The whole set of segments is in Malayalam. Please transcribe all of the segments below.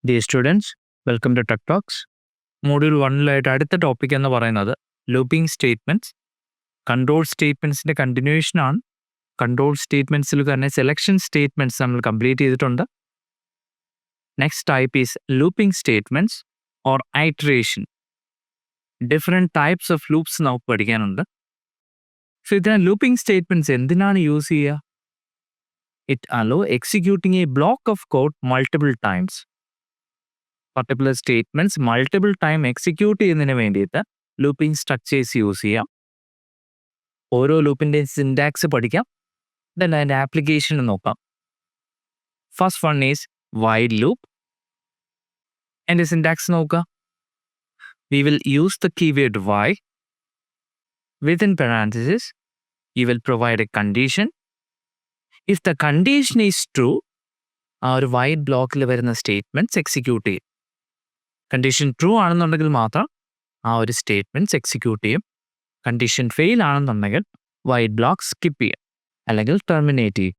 Dear students, welcome to Tech Talks. Module 1-ലായിട്ട് അടുത്ത ടോപ്പിക് എന്ന് പറയുന്നത് ലൂപ്പിംഗ് സ്റ്റേറ്റ്മെന്റ്സ്. കൺട്രോൾ സ്റ്റേറ്റ്മെന്റ്സിന്റെ കണ്ടിന്യൂവേഷൻ ആണ്. കൺട്രോൾ സ്റ്റേറ്റ്മെന്റ്സിൽ തന്നെ സെലക്ഷൻ സ്റ്റേറ്റ്മെന്റ്സ് നമ്മൾ കംപ്ലീറ്റ് ചെയ്തിട്ടുണ്ട്. Next type is looping statements or iteration. Different types of loops നമുക്ക് പഠിക്കാനുണ്ട്. സോ ഇതിന് ലൂപ്പിംഗ് സ്റ്റേറ്റ്മെന്റ്സ് എന്തിനാണ് യൂസ് ചെയ്യുക? It hello executing A block of code multiple times. Particular statements multiple time execute ചെയ്യുന്നതിന് വേണ്ടിയിട്ട് ലൂപ്പിംഗ് സ്ട്രക്ചേഴ്സ് യൂസ് ചെയ്യാം. ഓരോ ലൂപ്പിൻ്റെ സിൻടാക്സ് പഠിക്കാം. ദെൻ അതിൻ്റെ ആപ്ലിക്കേഷൻ നോക്കാം. First one is while loop. എൻ്റെ സിൻടാക്സ് നോക്കുക. We will use the keyword while. Within parenthesis you will provide a condition. If the condition is true, ആ ഒരു വൈൽ ബ്ലോക്കിൽ വരുന്ന സ്റ്റേറ്റ്മെന്റ്സ് എക്സിക്യൂട്ട് ചെയ്യും. കണ്ടീഷൻ ട്രൂ ആണെന്നുണ്ടെങ്കിൽ മാത്രം ആ ഒരു സ്റ്റേറ്റ്മെന്റ്സ് എക്സിക്യൂട്ട് ചെയ്യും. കണ്ടീഷൻ ഫെയിൽ ആണെന്നുണ്ടെങ്കിൽ വൈറ്റ് ബ്ലോക്ക് സ്കിപ്പ് ചെയ്യും അല്ലെങ്കിൽ ടെർമിനേറ്റ് ചെയ്യും.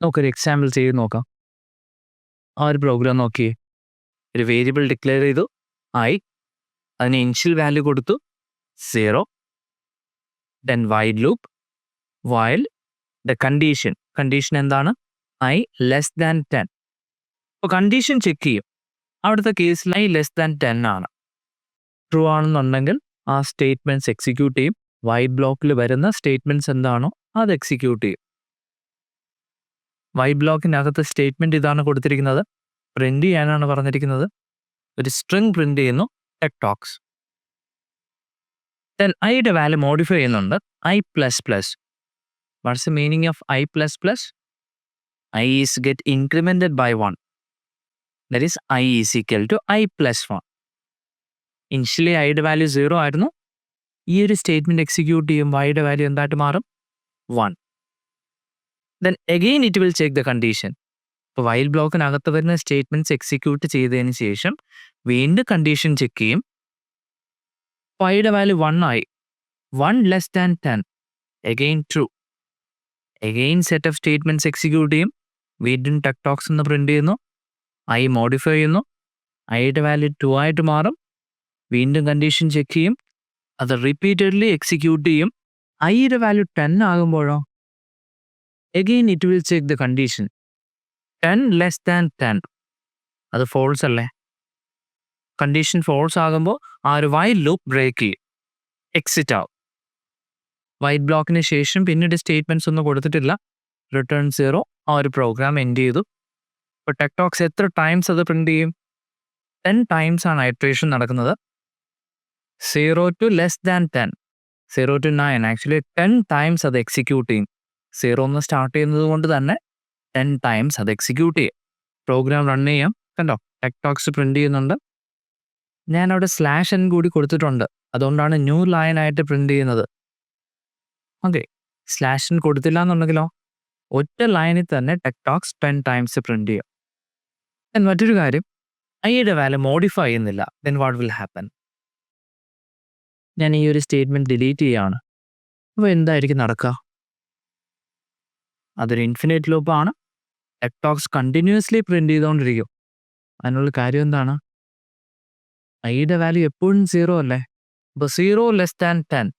നമുക്കൊരു എക്സാമ്പിൾ ചെയ്ത് നോക്കാം. ആ ഒരു പ്രോഗ്രാം നോക്കിയേ. ഒരു വേരിയബിൾ ഡിക്ലെയർ ചെയ്തു ഐ, അതിന് ഇനിഷ്യൽ വാല്യൂ കൊടുത്തു 0. Then while loop while the condition എന്താണ്? I less than 10. അപ്പോൾ കണ്ടീഷൻ ചെക്ക് ചെയ്യും. അവിടുത്തെ കേസിൽ ഐ ലെസ് ദാൻ 10 ആണ്. ട്രൂ ആണെന്നുണ്ടെങ്കിൽ ആ സ്റ്റേറ്റ്മെന്റ്സ് എക്സിക്യൂട്ട് ചെയ്യും. വൈറ്റ് ബ്ലോക്കിൽ വരുന്ന സ്റ്റേറ്റ്മെന്റ്സ് എന്താണോ അത് എക്സിക്യൂട്ട് ചെയ്യും. വൈറ്റ് ബ്ലോക്കിനകത്ത് സ്റ്റേറ്റ്മെന്റ് ഇതാണ് കൊടുത്തിരിക്കുന്നത്. പ്രിന്റ് ചെയ്യാനാണ് പറഞ്ഞിരിക്കുന്നത്. ഒരു സ്ട്രിംഗ് പ്രിന്റ് ചെയ്യുന്നു, ടെക് ടോക്സ്. ദെൻ ഐയുടെ വാല്യൂ മോഡിഫൈ ചെയ്യുന്നുണ്ട്. I++. What's the meaning of I++? I is get incremented by 1. That is I is equal to I+1. Initially ഐയുടെ വാല്യൂ 0 ആയിരുന്നു. ഈ ഒരു സ്റ്റേറ്റ്മെന്റ് എക്സിക്യൂട്ട് ചെയ്യുമ്പോൾ ഐയുടെ വാല്യൂ എന്തായിട്ട് മാറും? 1. Then again it will check the condition. ഇപ്പോൾ വൈൽ ബ്ലോക്കിനകത്ത് വരുന്ന സ്റ്റേറ്റ്മെന്റ്സ് എക്സിക്യൂട്ട് ചെയ്തതിന് ശേഷം വീണ്ടും കണ്ടീഷൻ ചെക്ക് ചെയ്യും. ഐയുടെ വാല്യൂ 1 ആയി. 1 less than 10. Again true. Again set of statements execute ചെയ്യും. വീണ്ടും ടെക് ടോക്സ് എന്ന് പ്രിന്റ് ചെയ്യുന്നു. ഐ മോഡിഫൈ ചെയ്യുന്നു. ഐയുടെ വാല്യൂ 2 ആയിട്ട് മാറും. വീണ്ടും കണ്ടീഷൻ ചെക്ക് ചെയ്യും. അത് റിപ്പീറ്റഡ്ലി എക്സിക്യൂട്ട് ചെയ്യും. ഐയുടെ വാല്യൂ 10 ആകുമ്പോഴോ again it will check the condition. 10 less than 10. അത് ഫോൾസ് അല്ലേ? കണ്ടീഷൻ ഫോൾസ് ആകുമ്പോൾ ആ ഒരു വൈൽ ലൂപ്പ് ബ്രേക്ക് ചെയ്യും, എക്സിറ്റ് ആവും. വൈറ്റ് ബ്ലോക്കിന് ശേഷം പിന്നീട് സ്റ്റേറ്റ്മെന്റ്സ് ഒന്നും കൊടുത്തിട്ടില്ല. റിട്ടേൺ 0. ആ ഒരു പ്രോഗ്രാം എൻഡ് ചെയ്തു. ഇപ്പോൾ ടെക് ടോക്സ് എത്ര ടൈംസ് അത് പ്രിന്റ് ചെയ്യും? 10 ടൈംസ് ആണ് ഐറ്ററേഷൻ നടക്കുന്നത്. 0 to less than 10, 0 to 9, actually 10 times അത് എക്സിക്യൂട്ട് ചെയ്യും. 0 ഒന്ന് സ്റ്റാർട്ട് ചെയ്യുന്നത് കൊണ്ട് തന്നെ 10 ടൈംസ് അത് എക്സിക്യൂട്ട് ചെയ്യും. പ്രോഗ്രാം റൺ ചെയ്യാം. കണ്ടോ, ടെക് ടോക്സ് പ്രിന്റ് ചെയ്യുന്നുണ്ട്. ഞാൻ അവിടെ /n കൂടി കൊടുത്തിട്ടുണ്ട്. അതുകൊണ്ടാണ് ന്യൂ ലൈൻ ആയിട്ട് പ്രിന്റ് ചെയ്യുന്നത്. ഓക്കെ, /n കൊടുത്തില്ല എന്നുണ്ടെങ്കിലോ ഒറ്റ ലൈനിൽ തന്നെ ടെക് ടോക്സ് 10 ടൈംസ് പ്രിന്റ് ചെയ്യും. മറ്റൊരു കാര്യം, ഐയുടെ വാല്യൂ മോഡിഫൈ ചെയ്യുന്നില്ല. Then what will happen? ഞാൻ ഈ ഒരു സ്റ്റേറ്റ്മെന്റ് ഡിലീറ്റ് ചെയ്യുകയാണ്. അപ്പോൾ എന്തായിരിക്കും നടക്കുക? അതൊരു ഇൻഫിനിറ്റ് ലൂപ്പാണ്. ടെക് ടോക്സ് കണ്ടിന്യൂസ്ലി പ്രിന്റ് ചെയ്തുകൊണ്ടിരിക്കും. അതിനുള്ള കാര്യം എന്താണ്? ഐയുടെ വാല്യൂ എപ്പോഴും 0 അല്ലേ? അപ്പോൾ 0 ലെസ് ദാൻ 10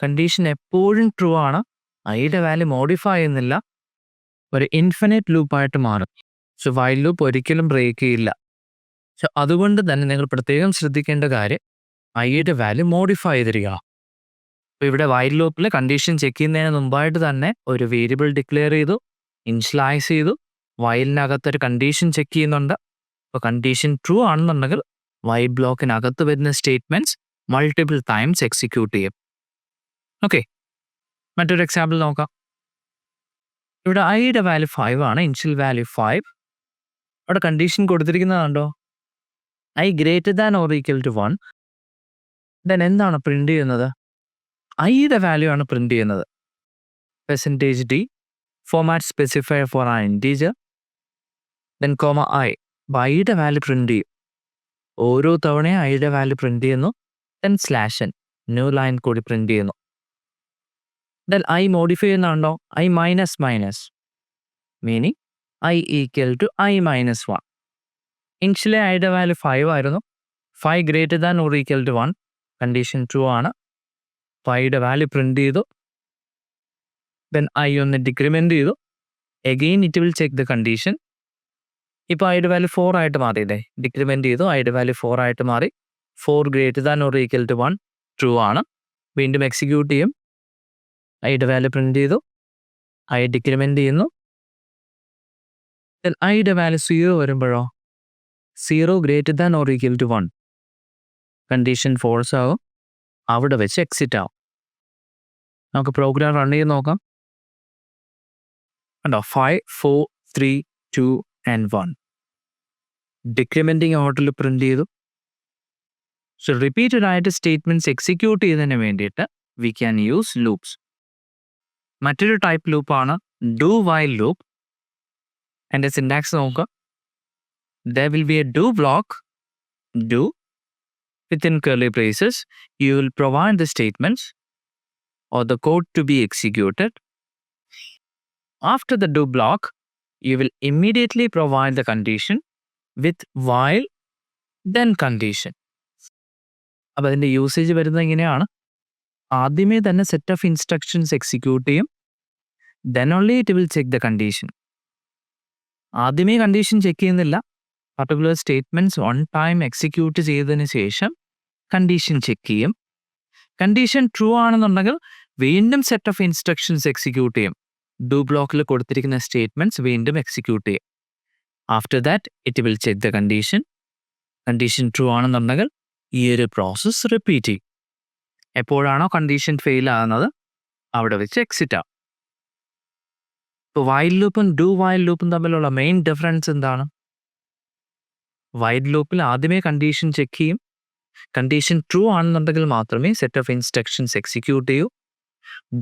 കണ്ടീഷൻ എപ്പോഴും ട്രൂ ആണ്. ഐയുടെ വാല്യൂ മോഡിഫൈ ചെയ്യുന്നില്ല. ഒരു ഇൻഫിനിറ്റ് ലൂപ്പായിട്ട് മാറും. സോ വൈൽ ലൂപ്പ് ഒരിക്കലും ബ്രേക്ക് ചെയ്യില്ല. സോ അതുകൊണ്ട് തന്നെ നിങ്ങൾ പ്രത്യേകം ശ്രദ്ധിക്കേണ്ട കാര്യം ഐയുടെ വാല്യൂ മോഡിഫൈ ചെയ്തിരിക്കുക. അപ്പോൾ ഇവിടെ വൈൽ ലൂപ്പിൽ കണ്ടീഷൻ ചെക്ക് ചെയ്യുന്നതിന് മുമ്പായിട്ട് തന്നെ ഒരു വേരിയബിൾ ഡിക്ലെയർ ചെയ്തു, ഇനിഷ്യലൈസ് ചെയ്തു. വൈലിനകത്തൊരു കണ്ടീഷൻ ചെക്ക് ചെയ്യുന്നുണ്ട്. അപ്പോൾ കണ്ടീഷൻ ട്രൂ ആണെന്നുണ്ടെങ്കിൽ വൈൽ ബ്ലോക്കിനകത്ത് വരുന്ന സ്റ്റേറ്റ്മെന്റ്സ് മൾട്ടിപ്പിൾ ടൈംസ് എക്സിക്യൂട്ട് ചെയ്യും. ഓക്കെ, മറ്റൊരു എക്സാമ്പിൾ നോക്കാം. ഇവിടെ ഐയുടെ വാല്യൂ 5 ആണ്. Initial value 5. അവിടെ കണ്ടീഷൻ കൊടുത്തിരിക്കുന്നതുണ്ടോ? I greater than or equal to 1. Then എന്താണ് പ്രിന്റ് ചെയ്യുന്നത്? ഐയുടെ വാല്യൂ ആണ് പ്രിന്റ് ചെയ്യുന്നത്. %d format specifier for an integer. Then I. ഐയുടെ വാല്യൂ പ്രിന്റ് ചെയ്യും. ഓരോ തവണയും ഐയുടെ വാല്യൂ പ്രിന്റ് ചെയ്യുന്നു. ദെൻ /n ന്യൂ ലൈൻ കൂടി പ്രിന്റ് ചെയ്യുന്നു. ദെൻ ഐ മോഡിഫൈ ചെയ്യുന്നുണ്ടോ? I -, meaning I equal to I minus 1. Initially ഐയുടെ വാല്യൂ 5 ആയിരുന്നു. 5 greater than or equal to 1. Condition true ആണ്. 5യുടെ വാല്യൂ പ്രിന്റ് ചെയ്തു. ദെൻ ഐ ഒന്ന് ഡിക്രിമെന്റ് ചെയ്തു. Again it will check the condition. ഇപ്പോൾ ഐയുടെ വാല്യൂ 4 ആയിട്ട് മാറിയില്ലേ? ഡിക്രിമെന്റ് ചെയ്തു. ഐയുടെ വാല്യൂ 4 ആയിട്ട് മാറി. 4 greater than or equal to 1 true ആണ്. വീണ്ടും എക്സിക്യൂട്ട് ചെയ്യും. ഐയുടെ വാല്യൂ പ്രിന്റ് ചെയ്തു. ഐ ഡിക്രിമെന്റ് ചെയ്യുന്നു. ദെൻ ഐയുടെ വാല്യൂ 0 വരുമ്പോഴോ 0 greater than or equal to 1 condition false ആകും. അവിടെ വെച്ച് എക്സിറ്റ് ആവും. നമുക്ക് പ്രോഗ്രാം റൺ ചെയ്ത് നോക്കാം. കണ്ടോ 5 4 3 2 and 1 ഡിക്രിമെന്റിങ് ഓർഡറിൽ പ്രിന്റ് ചെയ്തു. സോ റിപ്പീറ്റഡ് ആയിട്ട് സ്റ്റേറ്റ്മെന്റ്സ് എക്സിക്യൂട്ട് ചെയ്യുന്നതിന് വേണ്ടിയിട്ട് വി ക്യാൻ യൂസ് ലൂപ്സ്. മറ്റൊരു ടൈപ്പ് ലൂപ്പാണ് ഡു വൈൽ ലൂപ്പ്. എൻ്റെ സിൻടാക്സ് നോക്കുക. There will be a do block, do, within curly braces, you will provide the statements or the code to be executed. After the do block, you will immediately provide the condition with while, then condition. അപ്പോൾ അതിൻ്റെ യൂസേജ് വരുന്നത് ഇങ്ങനെയാണ്. ആദ്യമേ തന്നെ സെറ്റ് ഓഫ് ഇൻസ്ട്രക്ഷൻസ് എക്സിക്യൂട്ട് ചെയ്യും. Then only it will check the condition. ആദ്യമേ കണ്ടീഷൻ ചെക്ക് ചെയ്യുന്നില്ല. Particular statements on time execute ചെയ്തതിന് ശേഷം കണ്ടീഷൻ ചെക്ക് ചെയ്യും. കണ്ടീഷൻ ട്രൂ ആണെന്നുണ്ടെങ്കിൽ വീണ്ടും സെറ്റ് ഓഫ് ഇൻസ്ട്രക്ഷൻസ് എക്സിക്യൂട്ട് ചെയ്യും. ഡു ബ്ലോക്കിൽ കൊടുത്തിരിക്കുന്ന സ്റ്റേറ്റ്മെൻറ്റ്സ് വീണ്ടും എക്സിക്യൂട്ട് ചെയ്യും. After that it will check the condition. Condition true ആണെന്നുണ്ടെങ്കിൽ ഈ ഒരു പ്രോസസ്സ് റിപ്പീറ്റ് ചെയ്യും. എപ്പോഴാണോ കണ്ടീഷൻ ഫെയിൽ ആകുന്നത് അവിടെ വെച്ച് എക്സിറ്റ് ആവും. ഇപ്പോൾ വൈൽ ലൂപ്പും ഡു വൈൽ ലൂപ്പും തമ്മിലുള്ള മെയിൻ ഡിഫറൻസ് എന്താണ്? വൈൽ ലൂപ്പിൽ ആദ്യമേ കണ്ടീഷൻ ചെക്ക് ചെയ്യും. കണ്ടീഷൻ ട്രൂ ആണെന്നുണ്ടെങ്കിൽ മാത്രമേ സെറ്റ് ഓഫ് ഇൻസ്ട്രക്ഷൻസ് എക്സിക്യൂട്ട് ചെയ്യൂ.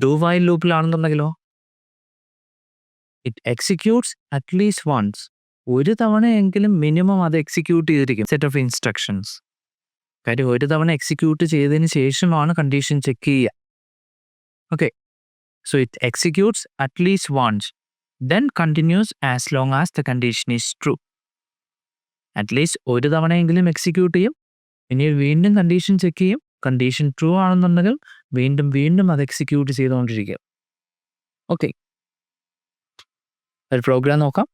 ഡു വൈൽ ലൂപ്പിലാണെന്നുണ്ടെങ്കിലോ ഇറ്റ് എക്സിക്യൂട്ട്സ് അറ്റ്ലീസ്റ്റ് വൺസ്. ഒരു തവണയെങ്കിലും മിനിമം അത് എക്സിക്യൂട്ട് ചെയ്തിരിക്കും സെറ്റ് ഓഫ് ഇൻസ്ട്രക്ഷൻസ്. കാര്യം ഒരു തവണ എക്സിക്യൂട്ട് ചെയ്തതിന് ശേഷമാണ് കണ്ടീഷൻ ചെക്ക് ചെയ്യുക. Okay, so it executes at least once, then continues as long as the condition is true. At least ഒരു തവണയെങ്കിലും എക്സിക്യൂട്ട് ചെയ്യും. ഇനി വീണ്ടും കണ്ടീഷൻ ചെക്ക് ചെയ്യും. കണ്ടീഷൻ ട്രൂ ആണെന്നുണ്ടെങ്കിൽ വീണ്ടും വീണ്ടും അത് എക്സിക്യൂട്ട് ചെയ്തുകൊണ്ടിരിക്കും. ഓക്കെ, ഒരു പ്രോഗ്രാം നോക്കാം.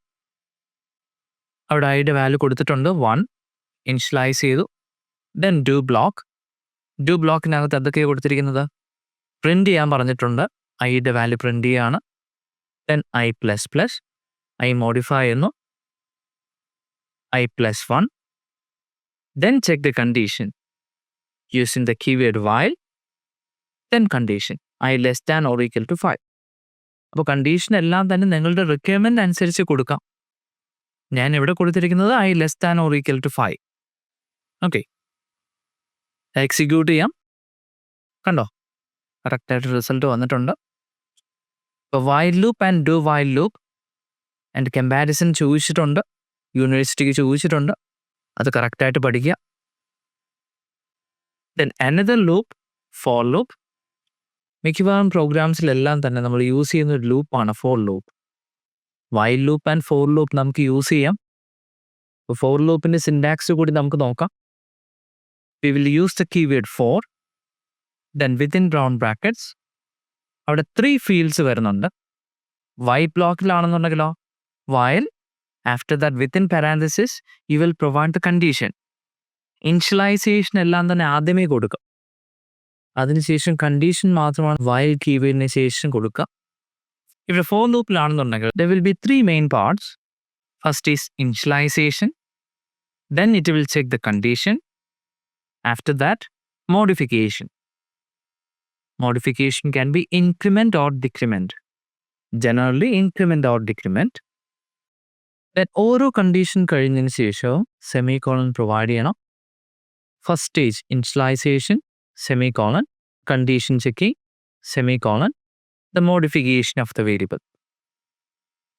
അവിടെ ഐയുടെ വാല്യൂ കൊടുത്തിട്ടുണ്ട് 1. ഇനിഷ്യലൈസ് ചെയ്തു. Then do block. ഡു ബ്ലോക്കിനകത്ത് എന്തൊക്കെയാണ് കൊടുത്തിരിക്കുന്നത്? പ്രിന്റ് ചെയ്യാൻ പറഞ്ഞിട്ടുണ്ട്. ഐയുടെ വാല്യൂ പ്രിന്റ് ചെയ്യാണ്. Then I plus plus, I modify ചെയ്യുന്നു. I plus 1. Then check the condition using the keyword while, then condition I less than or equal to 5. അപ്പോൾ കണ്ടീഷൻ എല്ലാം തന്നെ നിങ്ങളുടെ റിക്വയർമെൻറ്റ് അനുസരിച്ച് കൊടുക്കാം. ഞാൻ ഇവിടെ കൊടുത്തിരിക്കുന്നത് I less than or equal to 5. Okay, execute ചെയ്യാം. കണ്ടോ കറക്റ്റായിട്ട് റിസൾട്ട് വന്നിട്ടുണ്ട്. ഇപ്പോൾ while loop and do while loop and comparison ചോദിച്ചിട്ടുണ്ട്. യൂണിവേഴ്സിറ്റിക്ക് ചോദിച്ചിട്ടുണ്ട്. അത് കറക്റ്റായിട്ട് പഠിക്കുക. Then another loop for loop. മിക്കവാറും പ്രോഗ്രാംസിലെല്ലാം തന്നെ നമ്മൾ യൂസ് ചെയ്യുന്ന ഒരു ലൂപ്പാണ് for loop. While loop and for loop നമുക്ക് യൂസ് ചെയ്യാം. അപ്പോൾ ഫോർ ലൂപ്പിൻ്റെ സിൻടാക്സ് കൂടി നമുക്ക് നോക്കാം. We will use the keyword for. Then within brown brackets അവിടെ 3 ഫീൽഡ്സ് വരുന്നുണ്ട്. വൈൽ ബ്ലോക്കിലാണെന്നുണ്ടെങ്കിലോ while. After that, within parenthesis, you will provide the condition. Initialisation എല്ലാം തന്നെ ആദ്യമേ കൊടുക്കുക. അതിനുശേഷം കണ്ടീഷൻ മാത്രമാണ് വൈൽ കീവേഡിന് ശേഷം കൊടുക്കുക. ഇവിടെ four ലൂപ്പിലാണെന്നുണ്ടെങ്കിൽ there will be 3 main parts. First is initialization. Then it will check the condition. After that, modification. Modification can be increment or decrement. Generally, increment or decrement. ഓരോ കണ്ടീഷൻ കഴിഞ്ഞതിന് ശേഷവും സെമി കോളൻ പ്രൊവൈഡ് ചെയ്യണം. First stage initialization, semicolon, condition checking, semicolon, the modification of the variable.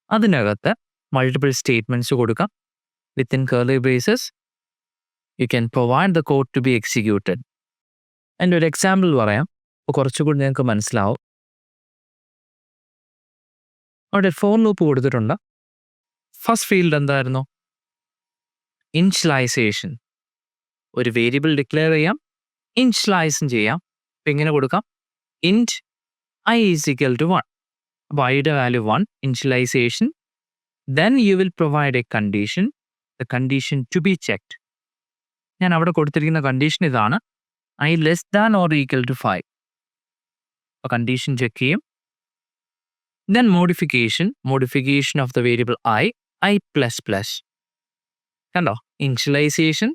അതിനകത്ത് മൾട്ടിപ്പിൾ സ്റ്റേറ്റ്മെൻറ്റ്സ് കൊടുക്കാം. Within curly braces you can provide the code to be executed. എൻ്റെ ഒരു എക്സാമ്പിൾ പറയാം, അപ്പോൾ കുറച്ചുകൂടി നിങ്ങൾക്ക് മനസ്സിലാവും. അവിടെ ഫോർ ലൂപ്പ് കൊടുത്തിട്ടുണ്ട്. ഫസ്റ്റ് ഫീൽഡ് എന്തായിരുന്നു? ഇനിഷ്യലൈസേഷൻ. ഒരു വേരിയബിൾ ഡിക്ലെയർ ചെയ്യാം, ഇനിഷ്യലൈസും ചെയ്യാം. അപ്പം ഇങ്ങനെ കൊടുക്കാം, ഇൻറ്റ് I is equal to 1. അപ്പോൾ ഐയുടെ value 1, initialization. Then you will provide a condition, the condition to be checked. ഞാൻ അവിടെ കൊടുത്തിരിക്കുന്ന കണ്ടീഷൻ ഇതാണ്, I less than or equal to 5. അപ്പോൾ കണ്ടീഷൻ ചെക്ക് ചെയ്യും. Then modification of the variable I plus plus. കണ്ടോ, initialization,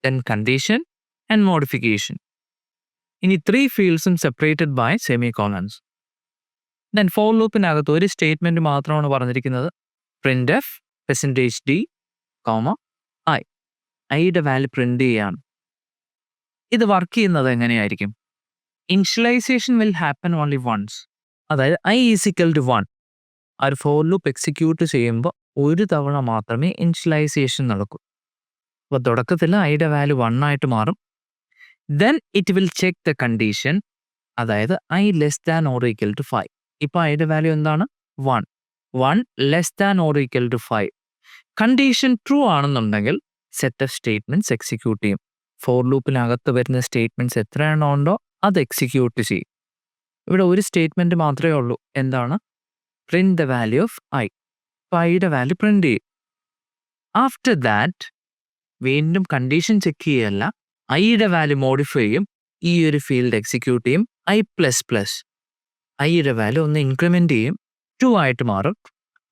then condition and modification. ഇനി 3 ഫീൽഡ്സും separated by semicolons. Then for ലൂപ്പിനകത്ത് ഒരു സ്റ്റേറ്റ്മെന്റ് മാത്രമാണ് പറഞ്ഞിരിക്കുന്നത്, printf %d, I. ഐയുടെ വാല്യൂ പ്രിന്റ് ചെയ്യാണ്. ഇത് വർക്ക് ചെയ്യുന്നത് എങ്ങനെയായിരിക്കും? Initialization will happen only once. അതായത് I is equal to 1. ആ ഒരു ഫോർ ലൂപ്പ് എക്സിക്യൂട്ട് ചെയ്യുമ്പോൾ ഒരു തവണ മാത്രമേ ഇനിഷ്യലൈസേഷൻ നടക്കൂ. അപ്പോൾ തുടക്കത്തിൽ ഐയുടെ വാല്യൂ 1 ആയിട്ട് മാറും. Then it will check the condition, അതായത് I less than or equal to 5. ഇപ്പോൾ ഐയുടെ വാല്യൂ എന്താണ്? 1 less than or equal to 5. Condition true ആണെന്നുണ്ടെങ്കിൽ സെറ്റ് ഓഫ് സ്റ്റേറ്റ്മെന്റ്സ് എക്സിക്യൂട്ട് ചെയ്യും. ഫോർ ലൂപ്പിനകത്ത് വരുന്ന സ്റ്റേറ്റ്മെന്റ്സ് എത്രയാണോ ഉണ്ടോ അത് എക്സിക്യൂട്ട് ചെയ്യും. ഇവിടെ ഒരു സ്റ്റേറ്റ്മെന്റ് മാത്രമേ ഉള്ളൂ, എന്താണ്? Print the value of I. അപ്പോൾ ഐയുടെ വാല്യൂ പ്രിന്റ് ചെയ്യും. ആഫ്റ്റർ ദാറ്റ് വീണ്ടും കണ്ടീഷൻ ചെക്ക് ചെയ്യല്ല, ഐയുടെ വാല്യൂ മോഡിഫൈ ചെയ്യും, ഈ ഒരു ഫീൽഡ് എക്സിക്യൂട്ട് ചെയ്യും, I++. ഐയുടെ വാല്യൂ ഒന്ന് ഇൻക്രിമെന്റ് ചെയ്യും, 2 ആയിട്ട് മാറും.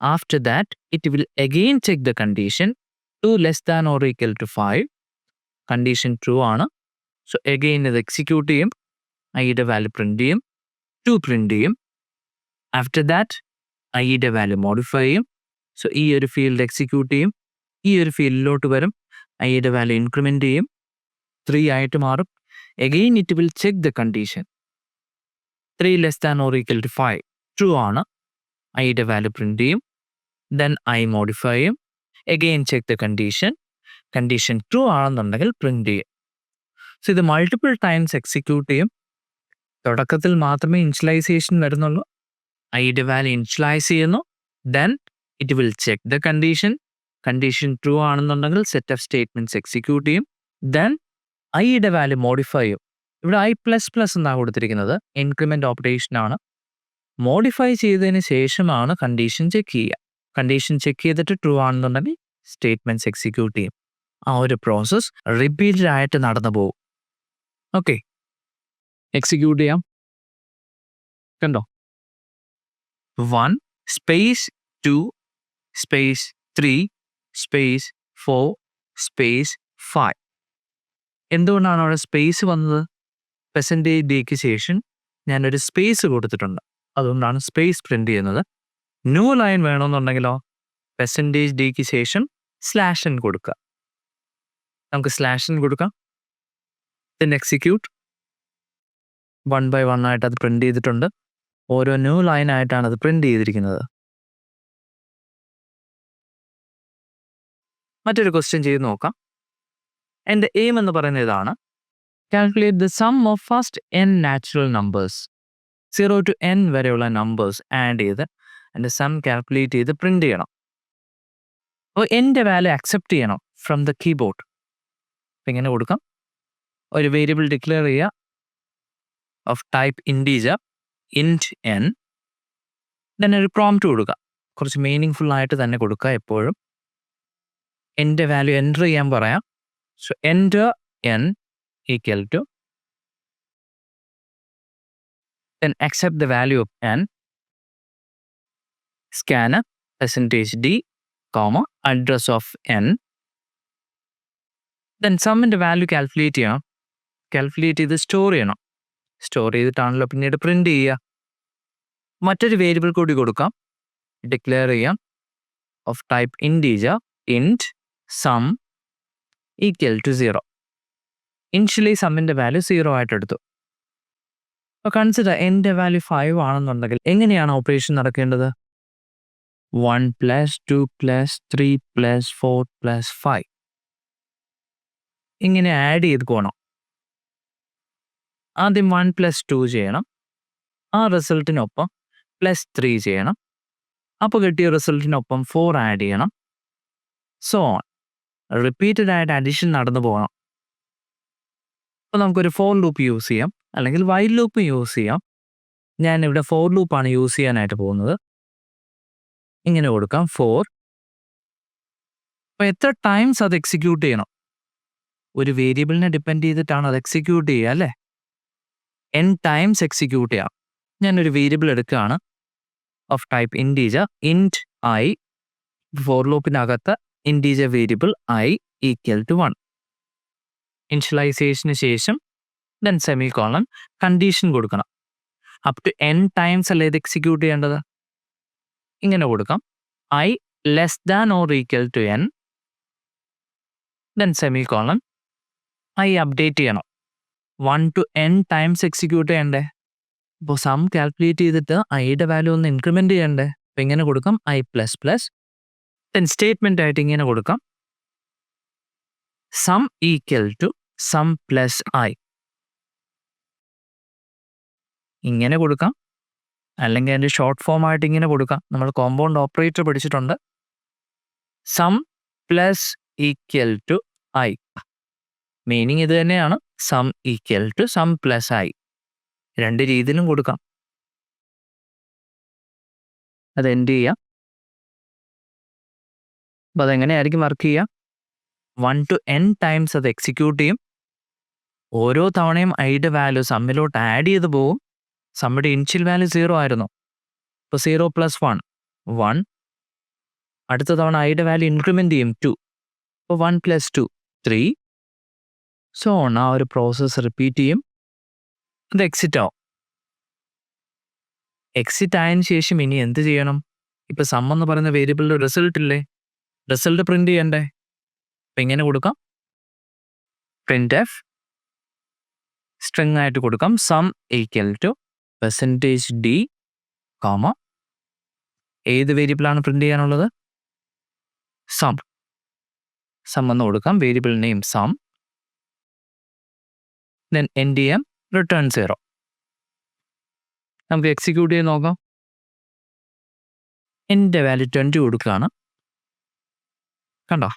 After that it will again check the condition, 2 less than or equal to 5. Condition true ആണ്. സോ അഗെയിൻ ഇത് എക്സിക്യൂട്ട് ചെയ്യും, ഐയുടെ വാല്യൂ പ്രിന്റ് ചെയ്യും, 2 പ്രിന്റ് ചെയ്യും. ആഫ്റ്റർ ദാറ്റ് ഐയുടെ വാല്യൂ മോഡിഫൈ ചെയ്യും. സോ ഈ ഒരു ഫീൽഡ് എക്സിക്യൂട്ട് ചെയ്യും, ഈ ഒരു ഫീൽഡിലോട്ട് വരും, ഐയുടെ വാല്യൂ ഇൻക്രിമെന്റ് ചെയ്യും, 3 ആയിട്ട് മാറും. Again it will check the condition, 3 less than or equal to 5 true ആണ്. ഐയുടെ വാല്യൂ പ്രിന്റ് ചെയ്യും, ദെൻ ഐ മോഡിഫൈ ചെയ്യും, again check the condition true ആണെന്നുണ്ടെങ്കിൽ പ്രിന്റ് ചെയ്യും. സോ ഇത് മൾട്ടിപ്പിൾ ടൈംസ് എക്സിക്യൂട്ട് ചെയ്യും. തുടക്കത്തിൽ മാത്രമേ ഇനിഷ്യലൈസേഷൻ വരുന്നുള്ളൂ. ഐയുടെ വാല്യൂ ഇനിഷ്യലൈസ് ചെയ്യുന്നു, then it will check the condition true ആണെന്നുണ്ടെങ്കിൽ സെറ്റ് ഓഫ് സ്റ്റേറ്റ്മെന്റ്സ് എക്സിക്യൂട്ട് ചെയ്യും, ദെൻ ഐയുടെ വാല്യൂ മോഡിഫൈ ചെയ്യും. ഇവിടെ I++ എന്നാണ് കൊടുത്തിരിക്കുന്നത്, ഇൻക്രിമെന്റ് ഓപ്പറേഷൻ ആണ്. മോഡിഫൈ ചെയ്തതിന് ശേഷമാണ് കണ്ടീഷൻ ചെക്ക് ചെയ്യുക. കണ്ടീഷൻ ചെക്ക് ചെയ്തിട്ട് ട്രൂ ആണെന്നുണ്ടെങ്കിൽ സ്റ്റേറ്റ്മെന്റ്സ് എക്സിക്യൂട്ട് ചെയ്യും. ആ ഒരു പ്രോസസ് റിപ്പീറ്റഡ് ആയിട്ട് നടന്നു പോകും. ഓക്കെ, എക്സിക്യൂട്ട് ചെയ്യാം. കണ്ടോ, 1 സ്പേസ് 2 സ്പേസ് 3 സ്പേസ് 4 സ്പേസ് 5. എന്തുകൊണ്ടാണ് അവിടെ സ്പേസ് വന്നത്? %dക്ക് ശേഷം ഞാനൊരു സ്പേസ് കൊടുത്തിട്ടുണ്ട്, അതുകൊണ്ടാണ് സ്പേസ് പ്രിന്റ് ചെയ്യുന്നത്. ന്യൂ ലൈൻ വേണമെന്നുണ്ടെങ്കിലോ %dക്ക് ശേഷം /n കൊടുക്കുക. നമുക്ക് /n കൊടുക്കാം. Then execute. 1 by 1 ആയിട്ട് അത് പ്രിന്റ് ചെയ്തിട്ടുണ്ട്. ഓരോ ന്യൂ ലൈൻ ആയിട്ടാണ് അത് പ്രിന്റ് ചെയ്തിരിക്കുന്നത്. മറ്റൊരു ക്വസ്റ്റ്യൻ ചെയ്ത് നോക്കാം. എൻ്റെ എയിം എന്ന് പറയുന്നത് ഇതാണ്, calculate the sum of first n natural numbers. 0 to n വരെയുള്ള നമ്പേഴ്സ് ആഡ് ചെയ്ത് എൻ്റെ സം കാൽക്കുലേറ്റ് ചെയ്ത് പ്രിന്റ് ചെയ്യണം. അപ്പോൾ എൻ്റെ വാല്യൂ അക്സെപ്റ്റ് ചെയ്യണം ഫ്രം ദ കീബോർഡ്. അപ്പം ഇങ്ങനെ കൊടുക്കാം, ഒരു വേരിയബിൾ ഡിക്ലെയർ ചെയ്യുക of type integer int n. Then ഒരു പ്രോംപ്റ്റ് കൊടുക്കുക, കുറച്ച് മീനിങ് ഫുൾ ആയിട്ട് തന്നെ കൊടുക്കുക എപ്പോഴും. എൻ്റെ വാല്യൂ എൻ്റർ ചെയ്യാൻ പറയാം. So enter n equal to, then accept the value of n, scanner %d, address of n. Then sumന്റെ വാല്യൂ കാൽക്കുലേറ്റ് ചെയ്യണം. കാൽക്കുലേറ്റ് ചെയ്ത് സ്റ്റോർ ചെയ്യണം. സ്റ്റോർ ചെയ്തിട്ടാണല്ലോ പിന്നീട് പ്രിന്റ് ചെയ്യുക. മറ്റൊരു വേരിയബിൾ കൂടി കൊടുക്കാം, ഡിക്ലെയർ ചെയ്യാം of type integer int sum equal to 0. Initially സമ്മിൻ്റെ വാല്യൂ 0 ആയിട്ട് എടുത്തു. അപ്പോൾ കൺസിഡർ എൻ്റെ വാല്യൂ 5 ആണെന്നുണ്ടെങ്കിൽ എങ്ങനെയാണ് ഓപ്പറേഷൻ നടക്കേണ്ടത്? 1 + 2 + 3 + 4 + 5 ഇങ്ങനെ ആഡ് ചെയ്ത് പോകണം. ആദ്യം 1 + 2 ചെയ്യണം, ആ റിസൾട്ടിനൊപ്പം +3 ചെയ്യണം, അപ്പോൾ കിട്ടിയ റിസൾട്ടിനൊപ്പം 4 ആഡ് ചെയ്യണം, സോ ഓൺ. റിപ്പീറ്റഡ് ആയിട്ട് അഡിഷൻ നടന്നു പോകണം. അപ്പോൾ നമുക്കൊരു ഫോർ ലൂപ്പ് യൂസ് ചെയ്യാം, അല്ലെങ്കിൽ വൈൽ ലൂപ്പ് യൂസ് ചെയ്യാം. ഞാൻ ഇവിടെ ഫോർ ലൂപ്പാണ് യൂസ് ചെയ്യാനായിട്ട് പോകുന്നത്. ഇങ്ങനെ കൊടുക്കാം ഫോർ. അപ്പോൾ എത്ര ടൈംസ് അത് എക്സിക്യൂട്ട് ചെയ്യണം? ഒരു വേരിയബിളിനെ ഡിപ്പെൻഡ് ചെയ്തിട്ടാണ് അത് എക്സിക്യൂട്ട് ചെയ്യുക അല്ലേ? n ടൈംസ് എക്സിക്യൂട്ട് ചെയ്യാം. ഞാനൊരു വേരിയബിൾ എടുക്കുകയാണ് of type integer, int I. For ലൂപ്പിനകത്ത് integer variable I equal to 1. ഇനിഷ്യലൈസേഷന് ശേഷം ദെൻ സെമിക്കോളൻ കണ്ടീഷൻ കൊടുക്കണം. അപ് ടു n ടൈംസ് അല്ലേ ഇത് എക്സിക്യൂട്ട് ചെയ്യേണ്ടത്? ഇങ്ങനെ കൊടുക്കാം I less than or equal to n, then semicolon I update ചെയ്യണം. 1 to n ടൈംസ് എക്സിക്യൂട്ട് ചെയ്യണ്ടേ? അപ്പോൾ സം കാൽക്കുലേറ്റ് ചെയ്തിട്ട് ഐയുടെ വാല്യൂ ഒന്ന് ഇൻക്രിമെൻറ്റ് ചെയ്യണ്ടേ? അപ്പോൾ ഇങ്ങനെ കൊടുക്കാം I plus plus. Then statement ആയിട്ട് ഇങ്ങനെ കൊടുക്കാം sum equal to sum plus I. ഇങ്ങനെ കൊടുക്കാം, അല്ലെങ്കിൽ അതിൻ്റെ ഷോർട്ട് ഫോം ആയിട്ട് ഇങ്ങനെ കൊടുക്കാം. നമ്മൾ കോമ്പൗണ്ട് ഓപ്പറേറ്റർ പഠിച്ചിട്ടുണ്ട്. Sum plus equal to I. Meaning ഇത് തന്നെയാണ്, sum equal to sum plus I. രണ്ട് രീതിയിലും കൊടുക്കാം. അത് എൻഡ് ചെയ്യാം. അപ്പോൾ അതെങ്ങനെയായിരിക്കും വർക്ക് ചെയ്യുക? 1 to n ടൈംസ് അത് എക്സിക്യൂട്ട് ചെയ്യും. ഓരോ തവണയും ഐയുടെ വാല്യൂ സമ്മിലോട്ട് ആഡ് ചെയ്ത് പോകും. സമ്മിയുടെ ഇനിഷ്യൽ വാല്യൂ 0 ആയിരുന്നു. ഇപ്പോൾ 0 + 1 1. അടുത്ത തവണ ഐയുടെ വാല്യൂ ഇൻക്രിമെൻറ്റ് ചെയ്യും 2. അപ്പോൾ 1 + 2 3. So on. ആ ഒരു പ്രോസസ്സ് റിപ്പീറ്റ് ചെയ്യും. അത് എക്സിറ്റ് ആവും. എക്സിറ്റ് ആയതിനു ശേഷം ഇനി എന്ത് ചെയ്യണം? ഇപ്പോൾ സം എന്ന് പറയുന്ന വേരിയബിളിൻ്റെ റിസൾട്ട് ഇല്ലേ, റിസൾട്ട് പ്രിന്റ് ചെയ്യണ്ടേ? അപ്പം ഇങ്ങനെ കൊടുക്കാം പ്രിന്റ് എഫ്. സ്ട്രിങ് ആയിട്ട് കൊടുക്കാം sum equal to %d, comma. ഏത് വേരിയബിളാണ് പ്രിന്റ് ചെയ്യാനുള്ളത്? സം. സം എന്ന് കൊടുക്കാം, variable name sum. Then NDM return 0. നമുക്ക് എക്സിക്യൂട്ട് ചെയ്ത് നോക്കാം. എൻ്റെ വാല്യൂ 20 കൊടുക്കുകയാണ്. കണ്ടോ?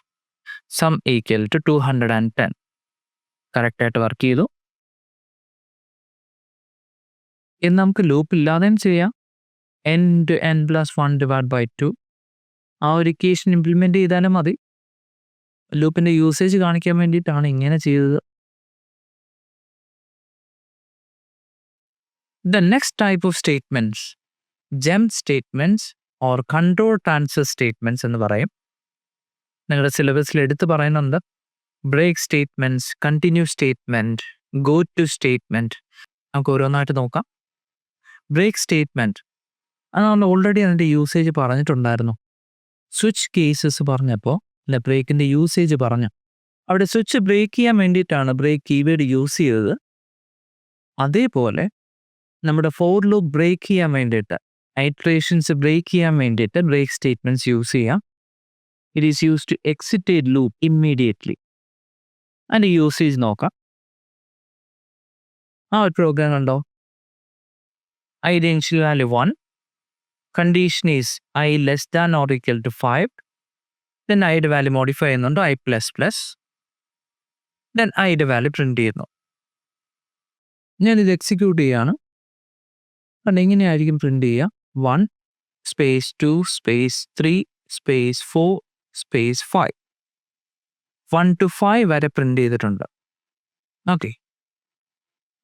Sum equal to 210. കറക്റ്റായിട്ട് വർക്ക് ചെയ്തു. ഇത് നമുക്ക് ലൂപ്പ് ഇല്ലാതെയും ചെയ്യാം. n to n + 1/2. ആ ഒരു ഇക്വേഷൻ ഇംപ്ലിമെൻറ്റ് ചെയ്താലും മതി. ലൂപ്പിൻ്റെ യൂസേജ് കാണിക്കാൻ വേണ്ടിയിട്ടാണ് ഇങ്ങനെ ചെയ്തത്. The next type of statements, gem statements or control transfer statements എന്ന് പറയും. നിങ്ങളുടെ സിലബസിൽ എടുത്ത് പറയുന്നുണ്ട്. Break statements, continue statement, go to statement. നമുക്ക് ഓരോന്നായിട്ട് നോക്കാം. ബ്രേക്ക് സ്റ്റേറ്റ്മെൻറ്റ് അത് നമ്മൾ ഓൾറെഡി അതിൻ്റെ യൂസേജ് പറഞ്ഞിട്ടുണ്ടായിരുന്നു. സ്വിച്ച് കേസസ് പറഞ്ഞപ്പോൾ അല്ല, ബ്രേക്കിൻ്റെ യൂസേജ് പറഞ്ഞു. അവിടെ സ്വിച്ച് ബ്രേക്ക് ചെയ്യാൻ വേണ്ടിയിട്ടാണ് ബ്രേക്ക് കീവേഡ് യൂസ് ചെയ്തത്. അതേപോലെ നമ്മുടെ ഫോർ ലൂപ്പ് ബ്രേക്ക് ചെയ്യാൻ വേണ്ടിയിട്ട്, ഐട്രേഷൻസ് ബ്രേക്ക് ചെയ്യാൻ വേണ്ടിയിട്ട് ബ്രേക്ക് സ്റ്റേറ്റ്മെൻറ്റ്സ് യൂസ് ചെയ്യാം. It is use to exit a loop immediately. അതിൻ്റെ യൂസേജ് നോക്കാം. ആ ഒരു പ്രോഗ്രാം കണ്ടോ? ഐയുടെ initial value 1, condition is I less than or equal to 5. Then ഐയുടെ വാല്യൂ മോഡിഫൈ ചെയ്യുന്നുണ്ട് ഐ പ്ലസ് പ്ലസ്. ദെൻ ഐയുടെ വാല്യൂ പ്രിന്റ് ചെയ്യുന്നു. ഞാനിത് എക്സിക്യൂട്ട് ചെയ്യാണ്. അതുകൊണ്ട് എങ്ങനെയായിരിക്കും പ്രിന്റ് ചെയ്യുക? 1 space 2 space 3 space 4 space 5. 1 to 5 വരെ പ്രിന്റ് ചെയ്തിട്ടുണ്ട്. ഓക്കെ.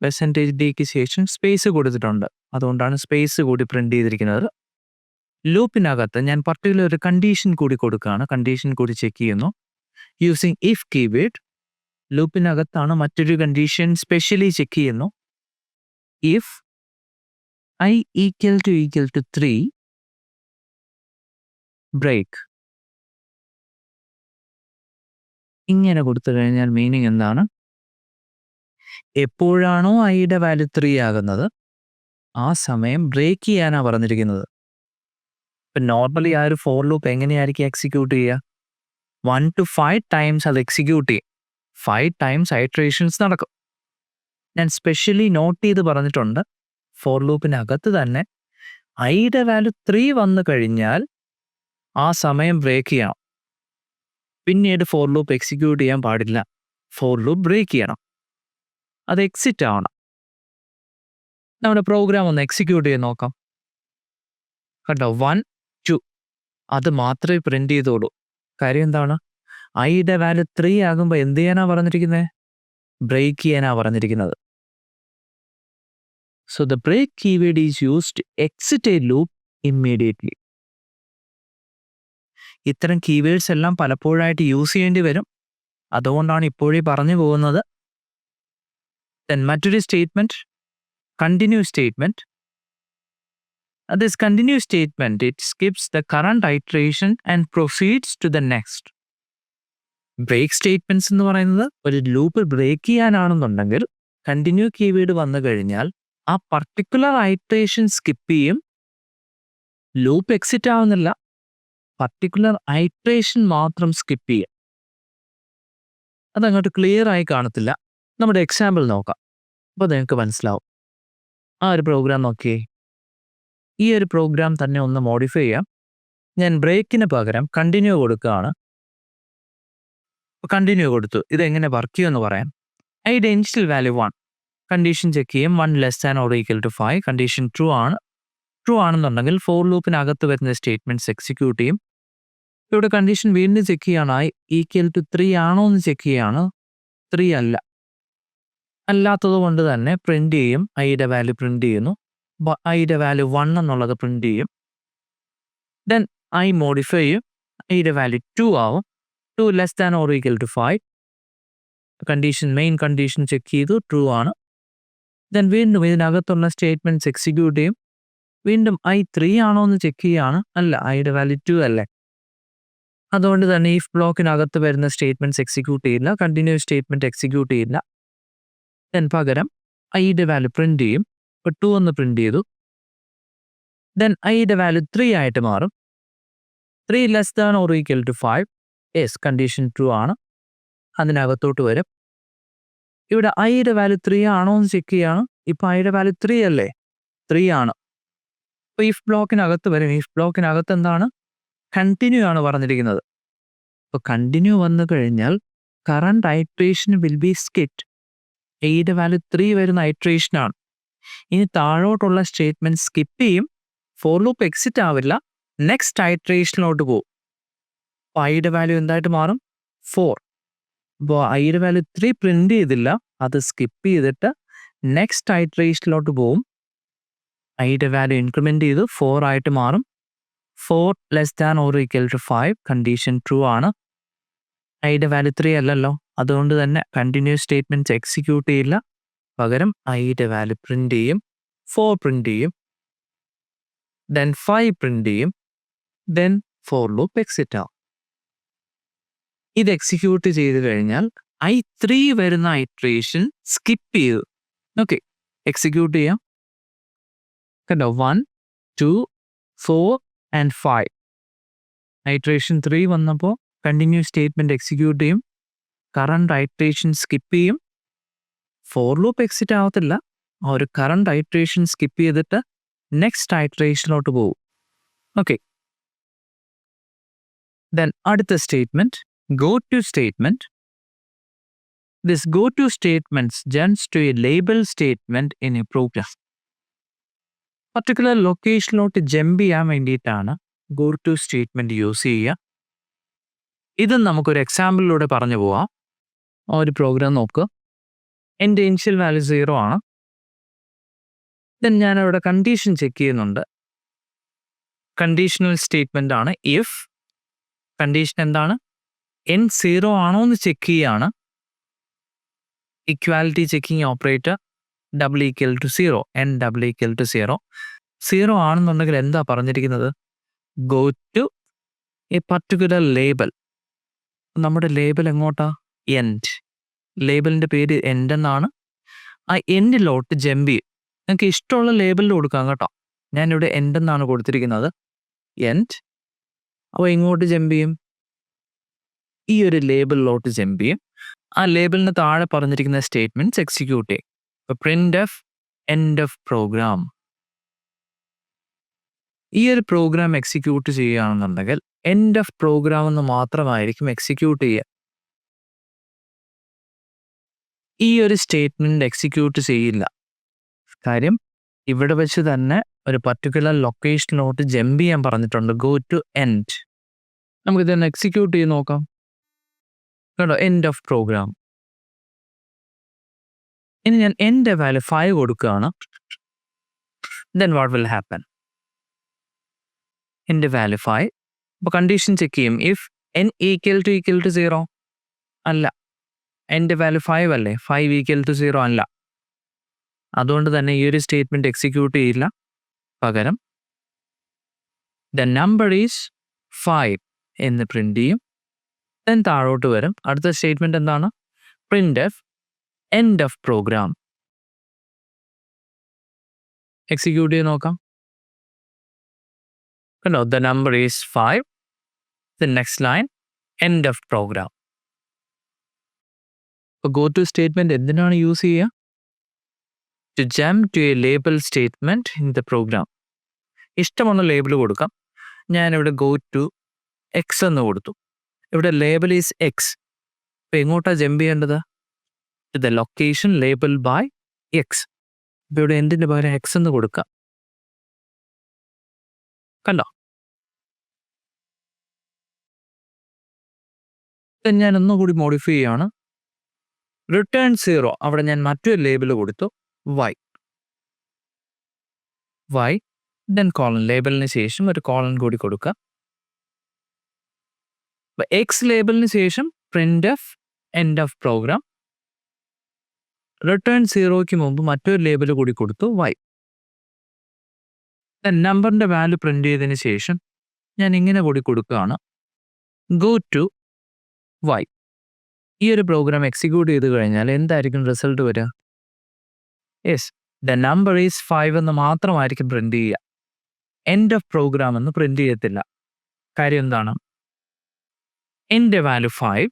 %d ശേഷം സ്പേസ് കൊടുത്തിട്ടുണ്ട്. അതുകൊണ്ടാണ് സ്പേസ് കൂടി പ്രിന്റ് ചെയ്തിരിക്കുന്നത്. ലൂപ്പിനകത്ത് ഞാൻ പർട്ടിക്കുലർ ഒരു കണ്ടീഷൻ കൂടി കൊടുക്കുകയാണ്. കണ്ടീഷൻ കൂടി ചെക്ക് ചെയ്യുന്നു യൂസിങ് ഇഫ് കീവേഡ്. ലൂപ്പിനകത്താണ് മറ്റൊരു കണ്ടീഷൻ സ്പെഷ്യലി ചെക്ക് ചെയ്യുന്നു. If I equal to 3, break. ഇങ്ങനെ കൊടുത്തു കഴിഞ്ഞാൽ മീനിങ് എന്താണ്? എപ്പോഴാണോ ഐയുടെ വാല്യൂ 3 ആകുന്നത് ആ സമയം ബ്രേക്ക് ചെയ്യാനാണ് പറഞ്ഞിരിക്കുന്നത്. ഇപ്പം നോർമലി ആ ഒരു ഫോർ ലൂപ്പ് എങ്ങനെയായിരിക്കും എക്സിക്യൂട്ട് ചെയ്യുക? 1 to 5 ടൈംസ് അത് എക്സിക്യൂട്ട് ചെയ്യും. 5 ടൈംസ് ഐട്രേഷൻസ് നടക്കും. ഞാൻ സ്പെഷ്യലി നോട്ട് ചെയ്ത് പറഞ്ഞിട്ടുണ്ട്. ഫോർ ലൂപ്പിനകത്ത് തന്നെ ഐയുടെ വാല്യൂ 3 വന്നു കഴിഞ്ഞാൽ ആ സമയം ബ്രേക്ക് ചെയ്യണം. പിന്നീട് ഫോർ ലൂപ്പ് എക്സിക്യൂട്ട് ചെയ്യാൻ പാടില്ല. ഫോർ ലൂപ്പ് ബ്രേക്ക് ചെയ്യണം, അത് എക്സിറ്റ് ആവണം. നമ്മുടെ പ്രോഗ്രാം ഒന്ന് എക്സിക്യൂട്ട് ചെയ്ത് നോക്കാം. കണ്ടോ, 1 2 അത് മാത്രമേ പ്രിന്റ് ചെയ്തോളൂ. കാര്യം എന്താണ്? ഐയുടെ വാല്യൂ 3 ആകുമ്പോൾ എന്ത് ചെയ്യാനാ പറഞ്ഞിരിക്കുന്നത്? ബ്രേക്ക് ചെയ്യാനാ പറഞ്ഞിരിക്കുന്നത്. So the break keyword is used to exit a loop immediately. ഇത്തരം കീവേഡ്സ് എല്ലാം പലപ്പോഴായിട്ട് യൂസ് ചെയ്യേണ്ടി വരും. അതുകൊണ്ടാണ് ഇപ്പോഴേ പറഞ്ഞു പോകുന്നത്. ദെൻ മറ്റൊരു statement, continue statement. This continue statement, it skips the current iteration and proceeds to the next. Break statements എന്ന് പറയുന്നത് ഒരു ലൂപ്പ് ബ്രേക്ക് ചെയ്യാനാണെന്നുണ്ടെങ്കിൽ കണ്ടിന്യൂ കീവേഡ് വന്നു കഴിഞ്ഞാൽ ആ പർട്ടിക്കുലർ ഐട്രേഷൻ സ്കിപ്പ് ചെയ്യും. ലൂപ്പ് എക്സിറ്റ് ആവുന്നില്ല, പർട്ടിക്കുലർ ഐട്രേഷൻ മാത്രം സ്കിപ്പ് ചെയ്യും. അതങ്ങോട്ട് ക്ലിയർ ആയി കാണത്തില്ല. നമ്മുടെ എക്സാമ്പിൾ നോക്കാം, അപ്പോൾ നിങ്ങൾക്ക് മനസ്സിലാവും. ആ ഒരു പ്രോഗ്രാം നോക്കിയേ. ഈ ഒരു പ്രോഗ്രാം തന്നെ ഒന്ന് മോഡിഫൈ ചെയ്യാം. ഞാൻ ബ്രേക്കിന് പകരം കണ്ടിന്യൂ കൊടുക്കുകയാണ്. കണ്ടിന്യൂ കൊടുത്തു. ഇതെങ്ങനെ വർക്ക് ചെയ്യുമെന്ന് പറയാം. ഐയുടെ ഇനിഷ്യൽ വാല്യൂ 1, കണ്ടീഷൻ ചെക്ക് ചെയ്യും. 1 less than or equal to 5, condition true ആണ്. ട്രൂ ആണെന്നുണ്ടെങ്കിൽ ഫോർ ലൂപ്പിനകത്ത് വരുന്ന സ്റ്റേറ്റ്മെന്റ്സ് എക്സിക്യൂട്ട് ചെയ്യും. ഇവിടെ കണ്ടീഷൻ വീണ്ടും ചെക്ക് ചെയ്യാണ്. ഐ ഈക്വൽ ടു 3 ആണോ എന്ന് ചെക്ക് ചെയ്യാണ്. 3 അല്ല. അല്ലാത്തത് കൊണ്ട് തന്നെ പ്രിന്റ് ചെയ്യും. ഐയുടെ വാല്യൂ പ്രിന്റ് ചെയ്യുന്നു. ഐയുടെ വാല്യൂ 1 എന്നുള്ളത് പ്രിന്റ് ചെയ്യും. ദെൻ ഐ മോഡിഫൈ ചെയ്യും. ഐയുടെ വാല്യൂ 2 ആവും. 2 less than or equal to 5, condition main condition check ചെയ്തു, ട്രൂ ആണ്. ദെൻ വീണ്ടും ഇതിനകത്തുള്ള സ്റ്റേറ്റ്മെന്റ്സ് എക്സിക്യൂട്ട് ചെയ്യും. വീണ്ടും ഐ 3 ആണോ എന്ന് ചെക്ക് ചെയ്യാണ്. അല്ല, ഐയുടെ വാല്യൂ 2 അല്ലേ. അതുകൊണ്ട് തന്നെ ഈ ബ്ലോക്കിനകത്ത് വരുന്ന സ്റ്റേറ്റ്മെന്റ്സ് എക്സിക്യൂട്ട് ചെയ്യില്ല, കണ്ടിന്യൂ സ്റ്റേറ്റ്മെന്റ് എക്സിക്യൂട്ട് ചെയ്യില്ല. ദെൻ പകരം ഐയുടെ വാല്യൂ പ്രിന്റ് ചെയ്യും. ഇപ്പോൾ 2 എന്ന് പ്രിന്റ് ചെയ്തു. ദെൻ ഐയുടെ വാല്യൂ 3 ആയിട്ട് മാറും. 3 less than or equal to 5, yes, condition true ആണ്. അതിനകത്തോട്ട് വരും. ഇവിടെ ഐയുടെ വാല്യൂ 3 ആണോ എന്ന് ചെക്ക് ചെയ്യാണ്. ഇപ്പോൾ ഐയുടെ വാല്യൂ 3 അല്ലേ, 3 ആണ്. ഇപ്പോൾ ഇഫ് ബ്ലോക്കിനകത്ത് വരും. ഇഫ് ബ്ലോക്കിനകത്ത് എന്താണ്? കണ്ടിന്യൂ ആണ് പറഞ്ഞിരിക്കുന്നത്. ഇപ്പോൾ കണ്ടിന്യൂ വന്നു കഴിഞ്ഞാൽ current iteration will be skipped. ഐയുടെ വാല്യൂ 3 വരുന്ന ഐട്രേഷൻ ആണ്. ഇനി താഴോട്ടുള്ള സ്റ്റേറ്റ്മെന്റ് സ്കിപ്പ് ചെയ്യും. ഫോർ ലൂപ്പ് എക്സിറ്റ് ആവില്ല, നെക്സ്റ്റ് ഐട്രേഷനിലോട്ട് പോകും. അപ്പോൾ ഐയുടെ വാല്യൂ എന്തായിട്ട് മാറും? 4. അപ്പോൾ ഐയുടെ വാല്യൂ 3 പ്രിന്റ് ചെയ്തില്ല, അത് സ്കിപ്പ് ചെയ്തിട്ട് നെക്സ്റ്റ് ഐട്രേഷനിലോട്ട് പോകും. ഐയുടെ വാല്യൂ ഇൻക്രിമെന്റ് ചെയ്ത് 4 ആയിട്ട് മാറും. 4 less than or equal to 5, condition true ആണ്. ഐയുടെ വാല്യൂ 3 അല്ലല്ലോ, അതുകൊണ്ട് തന്നെ കണ്ടിന്യൂ സ്റ്റേറ്റ്മെന്റ്സ് എക്സിക്യൂട്ട് ചെയ്യില്ല. പകരം ഐയുടെ വാല്യൂ പ്രിന്റ് ചെയ്യും. 4 പ്രിന്റ് ചെയ്യും. ദെൻ 5 പ്രിന്റ് ചെയ്യും. ദെൻ ഫോർ ലൂപ്പ് എക്സിറ്റ് ആവും. ഇത് എക്സിക്യൂട്ട് ചെയ്ത് കഴിഞ്ഞാൽ I3 വരുന്ന ഐട്രേഷൻ സ്കിപ്പ് ചെയ്തു. ഓക്കെ, എക്സിക്യൂട്ട് ചെയ്യാം. കണ്ടോ, 1 2 4 ആൻഡ് 5. ഐട്രേഷൻ 3 വന്നപ്പോൾ കണ്ടിന്യൂ സ്റ്റേറ്റ്മെന്റ് എക്സിക്യൂട്ട് ചെയ്യും. കറണ്ട് ഐട്രേഷൻ സ്കിപ്പ് ചെയ്യും. ഫോർ ലൂപ്പ് എക്സിറ്റ് ആവത്തില്ല, ആ ഒരു കറണ്ട് ഐട്രേഷൻ സ്കിപ്പ് ചെയ്തിട്ട് നെക്സ്റ്റ് ഐട്രേഷനിലോട്ട് പോകും. ഓക്കെ, ദെൻ അടുത്ത statement go to statement. This go to statements jumps to a label statement in a program. Particular ലൊക്കേഷനിലോട്ട് ജമ്പ് ചെയ്യാൻ വേണ്ടിയിട്ടാണ് ഗോ ടു സ്റ്റേറ്റ്മെന്റ് യൂസ് ചെയ്യുക. ഇത് നമുക്കൊരു എക്സാമ്പിളിലൂടെ പറഞ്ഞു പോവാം. ആ ഒരു പ്രോഗ്രാം നോക്കുക. എൻ്റെ ഇനിഷ്യൽ വാല്യൂ 0 ആണ്. ദെൻ ഞാൻ അവിടെ കണ്ടീഷൻ ചെക്ക് ചെയ്യുന്നുണ്ട്. കണ്ടീഷണൽ സ്റ്റേറ്റ്മെന്റ് ആണ്. ഇഫ് കണ്ടീഷൻ എന്താണ്? n 0 ആണോ എന്ന് ചെക്ക് ചെയ്യാണ്. Equality checking operator double equal to 0, n double equal to 0. 0 ആണെന്നുണ്ടെങ്കിൽ എന്താ പറഞ്ഞിരിക്കുന്നത്? Go to a particular label. നമ്മുടെ ലേബൽ എങ്ങോട്ടാ? എൻഡ്. ലേബലിൻ്റെ പേര് എൻഡ് എന്നാണ്. ആ എൻഡിലോട്ട് ജമ്പ് ചെയ്യും. നിങ്ങൾക്ക് ഇഷ്ടമുള്ള ലേബലിൽ കൊടുക്കാം കേട്ടോ. ഞാനിവിടെ എൻഡ് എന്നാണ് കൊടുത്തിരിക്കുന്നത്, എൻഡ്. അപ്പോൾ ഇങ്ങോട്ട് ജമ്പ് ചെയ്യും, ഈ ഒരു ലേബലിലോട്ട് ജമ്പ് ചെയ്യും. ആ ലേബലിന് താഴെ പറഞ്ഞിരിക്കുന്ന സ്റ്റേറ്റ്മെന്റ്സ് എക്സിക്യൂട്ട് ചെയ്യും. ഇപ്പോൾ print f end of program. ഈ ഒരു പ്രോഗ്രാം എക്സിക്യൂട്ട് ചെയ്യുകയാണെന്നുണ്ടെങ്കിൽ എൻഡ് ഓഫ് പ്രോഗ്രാം എന്ന് മാത്രമായിരിക്കും എക്സിക്യൂട്ട് ചെയ്യുക. ഈ ഒരു സ്റ്റേറ്റ്മെന്റ് എക്സിക്യൂട്ട് ചെയ്യില്ല. കാര്യം ഇവിടെ വെച്ച് തന്നെ ഒരു പർട്ടിക്കുലർ ലൊക്കേഷനിലോട്ട് ജമ്പ് ചെയ്യാൻ പറഞ്ഞിട്ടുണ്ട്, ഗോ ടു എൻഡ്. നമുക്കിതൊന്ന് എക്സിക്യൂട്ട് ചെയ്ത് നോക്കാം. കേട്ടോ, എൻഡ് ഓഫ് പ്രോഗ്രാം. ഇനി ഞാൻ എൻ്റെ വാല്യൂ 5 കൊടുക്കുകയാണ്. Then what will happen? എൻ്റെ വാല്യൂ 5. അപ്പോൾ കണ്ടീഷൻ ചെക്ക് ചെയ്യും. ഇഫ് n ഈക്വൽ ടു 0 അല്ല, എൻ്റെ വാല്യൂ 5 അല്ലേ, 5 ഈക്വൽ ടു 0 അല്ല. അതുകൊണ്ട് തന്നെ ഈ ഒരു സ്റ്റേറ്റ്മെൻറ്റ് എക്സിക്യൂട്ട് ചെയ്യില്ല. പകരം ദ നമ്പർ ഈസ് 5 എന്ന് പ്രിൻ്റ് ചെയ്യും. ദെൻ താഴോട്ട് വരും. അടുത്ത സ്റ്റേറ്റ്മെൻറ്റ് എന്താണ്? printf end of program. Execute ചെയ്ത് നോക്കാം. കണ്ടോ, the number is 5. The next line end of program. ഇപ്പോൾ ഗോ ടു സ്റ്റേറ്റ്മെൻറ്റ് എന്തിനാണ് യൂസ് ചെയ്യുക? To jump to a label statement in the program. ഇഷ്ടമുള്ള ലേബിൾ കൊടുക്കാം. ഞാനിവിടെ ഗോ ടു എക്സ് എന്ന് കൊടുത്തു. ഇവിടെ ലേബൽ ഈസ് എക്സ്. ഇപ്പോൾ എങ്ങോട്ടാണ് ജമ്പ് ചെയ്യേണ്ടത്? To the location label by X. ഇപ്പോൾ ഇവിടെ എന്തിൻ്റെ പകരം എക്സ് എന്ന് കൊടുക്കാം. കണ്ടോ? ഞാൻ ഒന്നുകൂടി മോഡിഫൈ ചെയ്യാണ്. റിട്ടേൺ 0 അവിടെ ഞാൻ മറ്റൊരു ലേബിൾ കൊടുത്തു, വൈ. ദെൻ കോളൻ, ലേബലിന് ശേഷം ഒരു കോളൻ കൂടി കൊടുക്കുക. അപ്പോൾ എക്സ് ലേബലിന് ശേഷം printf end of program. Return 0ക്ക് മുമ്പ് മറ്റൊരു ലേബൽ കൂടി കൊടുത്തു, വൈ. ദെൻ നമ്പറിൻ്റെ വാല്യൂ പ്രിൻ്റ് ചെയ്തതിന് ശേഷം ഞാൻ ഇങ്ങനെ കൂടി കൊടുക്കുകയാണ്, ഗോ ടു വൈ. ഈ ഒരു പ്രോഗ്രാം എക്സിക്യൂട്ട് ചെയ്ത് കഴിഞ്ഞാൽ എന്തായിരിക്കും റിസൾട്ട് വരിക? യെസ്, ദ നമ്പർ ഈസ് 5 എന്ന് മാത്രമായിരിക്കും പ്രിൻ്റ് ചെയ്യുക. എൻഡ് ഓഫ് പ്രോഗ്രാം എന്ന് പ്രിൻ്റ് ചെയ്യത്തില്ല. കാര്യം എന്താണ്? എൻ്റെ വാല്യൂ 5.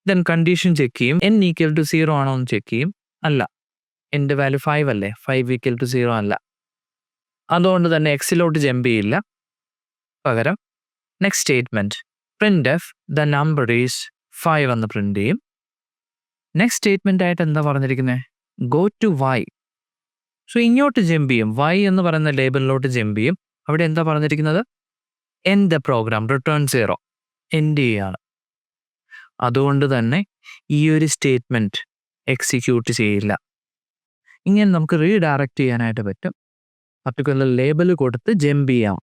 ദെൻ കണ്ടീഷൻ ചെക്ക് ചെയ്യും, n ഈക്വൽ ടു 0 ആണോ എന്ന് ചെക്ക് ചെയ്യും. അല്ല, എൻ്റെ വാല്യൂ 5 അല്ലേ, 5 ഈക്വൽ ടു 0 അല്ല. അതുകൊണ്ട് തന്നെ എക്സിലോട്ട് ജമ്പ് ചെയ്യില്ല. പകരം next statement printf the number is 5 എന്ന് പ്രിൻ്റ് ചെയ്യും. നെക്സ്റ്റ് സ്റ്റേറ്റ്മെൻ്റ് ആയിട്ട് എന്താ പറഞ്ഞിരിക്കുന്നത്? Go to Y. സോ ഇങ്ങോട്ട് ജമ്പ് ചെയ്യും, വൈ എന്ന് പറയുന്ന ലേബലിലോട്ട് ജമ്പ് ചെയ്യും. അവിടെ എന്താ പറഞ്ഞിരിക്കുന്നത്? End the program, return 0, end ചെയ്യാണ്. അതുകൊണ്ട് തന്നെ ഈ ഒരു സ്റ്റേറ്റ്മെൻറ്റ് എക്സിക്യൂട്ട് ചെയ്യില്ല. ഇങ്ങനെ നമുക്ക് റീഡയറക്റ്റ് ചെയ്യാനായിട്ട് പറ്റും. പർട്ടിക്കുലർ ലേബൽ കൊടുത്ത് ജമ്പ് ചെയ്യാം.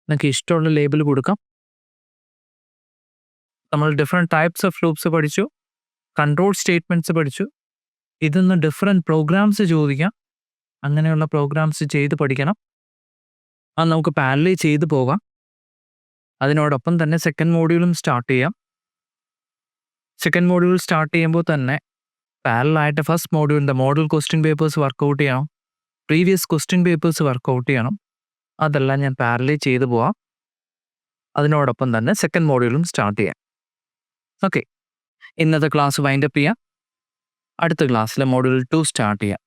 നമുക്ക് ഇഷ്ടമുള്ള ലേബൽ കൊടുക്കാം. നമ്മൾ ഡിഫറെൻറ്റ് ടൈപ്സ് ഓഫ് ലൂപ്സ് പഠിച്ചു, കൺട്രോൾ സ്റ്റേറ്റ്മെൻറ്റ്സ് പഠിച്ചു. ഇതൊന്ന് ഡിഫറെൻറ്റ് പ്രോഗ്രാംസ് ചോദിക്കാം. അങ്ങനെയുള്ള പ്രോഗ്രാംസ് ചെയ്ത് പഠിക്കണം. അത് നമുക്ക് പാരലി ചെയ്ത് പോകാം. അതിനോടൊപ്പം തന്നെ സെക്കൻഡ് മോഡ്യൂളും സ്റ്റാർട്ട് ചെയ്യാം. സെക്കൻഡ് മോഡ്യൂൾ സ്റ്റാർട്ട് ചെയ്യുമ്പോൾ തന്നെ പാരലായിട്ട് ഫസ്റ്റ് മോഡ്യൂളിൻ്റെ മോഡൽ ക്വസ്റ്റ്യൻ പേപ്പേഴ്സ് വർക്കൗട്ട് ചെയ്യണം, പ്രീവിയസ് ക്വസ്റ്റ്യൻ പേപ്പേഴ്സ് വർക്കൗട്ട് ചെയ്യണം. അതെല്ലാം ഞാൻ പാരലി ചെയ്ത് പോവാം. അതിനോടൊപ്പം തന്നെ സെക്കൻഡ് മോഡ്യൂളും സ്റ്റാർട്ട് ചെയ്യാം. ഓക്കെ, ഇന്നത്തെ ക്ലാസ് വൈൻഡപ്പ് ചെയ്യാം. അടുത്ത ക്ലാസ്സിലെ മോഡ്യൂൾ 2 സ്റ്റാർട്ട് ചെയ്യാം.